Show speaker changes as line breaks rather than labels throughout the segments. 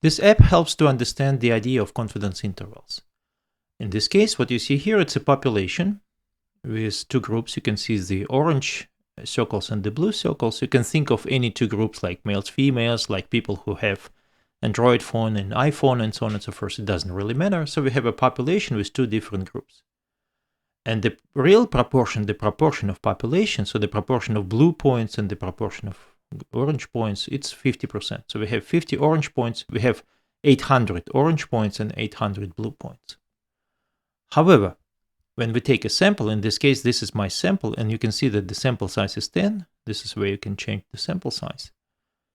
This app helps to understand the idea of confidence intervals. In this case, what you see here, it's a population with two groups. You can see the orange circles and the blue circles. You can think of any two groups like males, females, like people who have Android phone and iPhone and so on and so forth. It doesn't really matter. So we have a population with two different groups. And the real proportion, the proportion of population, so the proportion of blue points and the proportion of orange points, it's 50%. So we have 50 orange points, we have 800 orange points and 800 blue points. However, when we take a sample, in this case, this is my sample, and you can see that the sample size is 10. This is where you can change the sample size.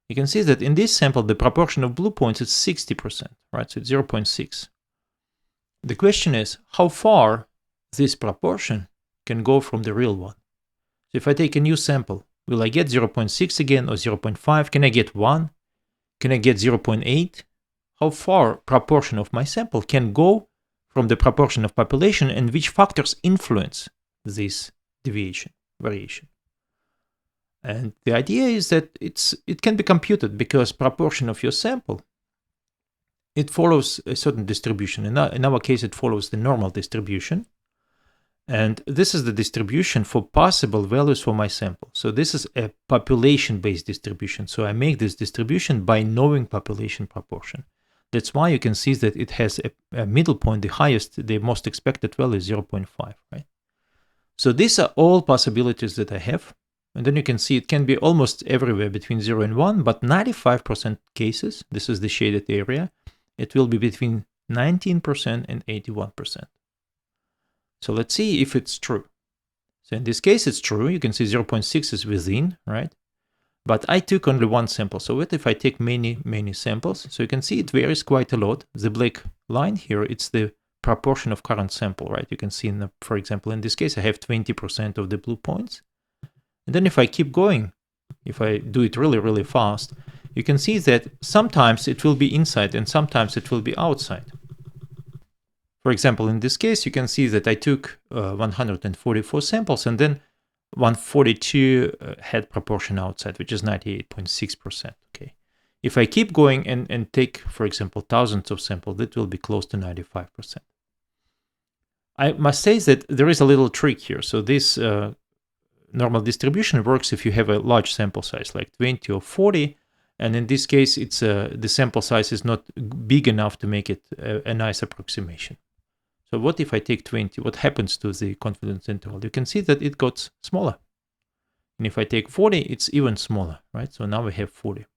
You can see that in this sample, the proportion of blue points is 60%, right? So it's 0.6. The question is, how far this proportion can go from the real one? So if I take a new sample, will I get 0.6 again or 0.5? Can I get 1? Can I get 0.8? How far proportion of my sample can go from the proportion of population, and which factors influence this deviation, variation? And the idea is that it can be computed because proportion of your sample, it follows a certain distribution. In our case, it follows the normal distribution. And this is the distribution for possible values for my sample. So this is a population-based distribution. So I make this distribution by knowing population proportion. That's why you can see that it has a middle point, the highest, the most expected value is 0.5, right? So these are all possibilities that I have. And then you can see it can be almost everywhere between 0 and 1, but 95% cases, this is the shaded area, it will be between 19% and 81%. So let's see if it's true. So in this case, it's true. You can see 0.6 is within, right? But I took only one sample. So what if I take many, many samples? So you can see it varies quite a lot. The black line here, it's the proportion of current sample, right? You can see, for example, in this case, I have 20% of the blue points. And then if I keep going, if I do it really, really fast, you can see that sometimes it will be inside and sometimes it will be outside. For example, in this case, you can see that I took 144 samples and then 142 had proportion outside, which is 98.6%. Okay. If I keep going and take, for example, thousands of samples, that will be close to 95%. I must say that there is a little trick here. So this normal distribution works if you have a large sample size, like 20 or 40. And in this case, it's the sample size is not big enough to make it a nice approximation. So what if I take 20? What happens to the confidence interval? You can see that it got smaller. And if I take 40, it's even smaller, right? So now we have 40.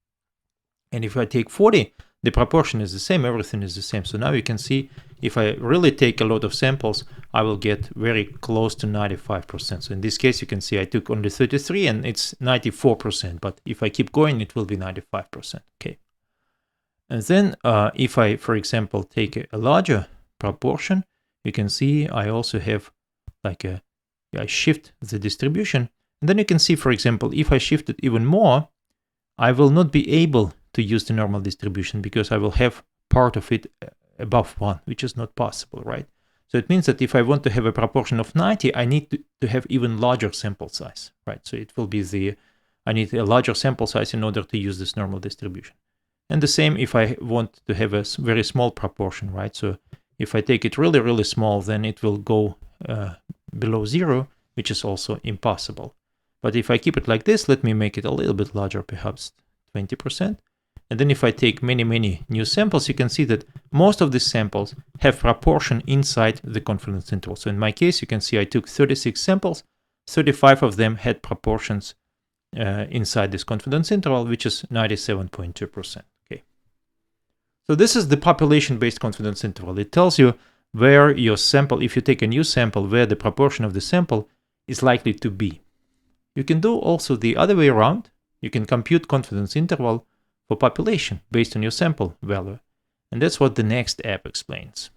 And if I take 40, the proportion is the same, everything is the same. So now you can see if I really take a lot of samples, I will get very close to 95%. So in this case, you can see I took only 33 and it's 94%. But if I keep going, it will be 95%. Okay. And then if I, for example, take a larger proportion, you can see I also have like I shift the distribution. And then you can see, for example, if I shift it even more, I will not be able to use the normal distribution because I will have part of it above 1, which is not possible, right? So it means that if I want to have a proportion of 90, I need to have even larger sample size, right? So it will be I need a larger sample size in order to use this normal distribution. And the same if I want to have a very small proportion, right? So if I take it really, really small, then it will go below 0, which is also impossible. But if I keep it like this, let me make it a little bit larger, perhaps 20%. And then if I take many, many new samples, you can see that most of these samples have proportion inside the confidence interval. So in my case, you can see I took 36 samples, 35 of them had proportions inside this confidence interval, which is 97.2%. Okay. So this is the population-based confidence interval. It tells you where your sample, if you take a new sample, where the proportion of the sample is likely to be. You can do also the other way around. You can compute confidence interval for population based on your sample value. And that's what the next app explains.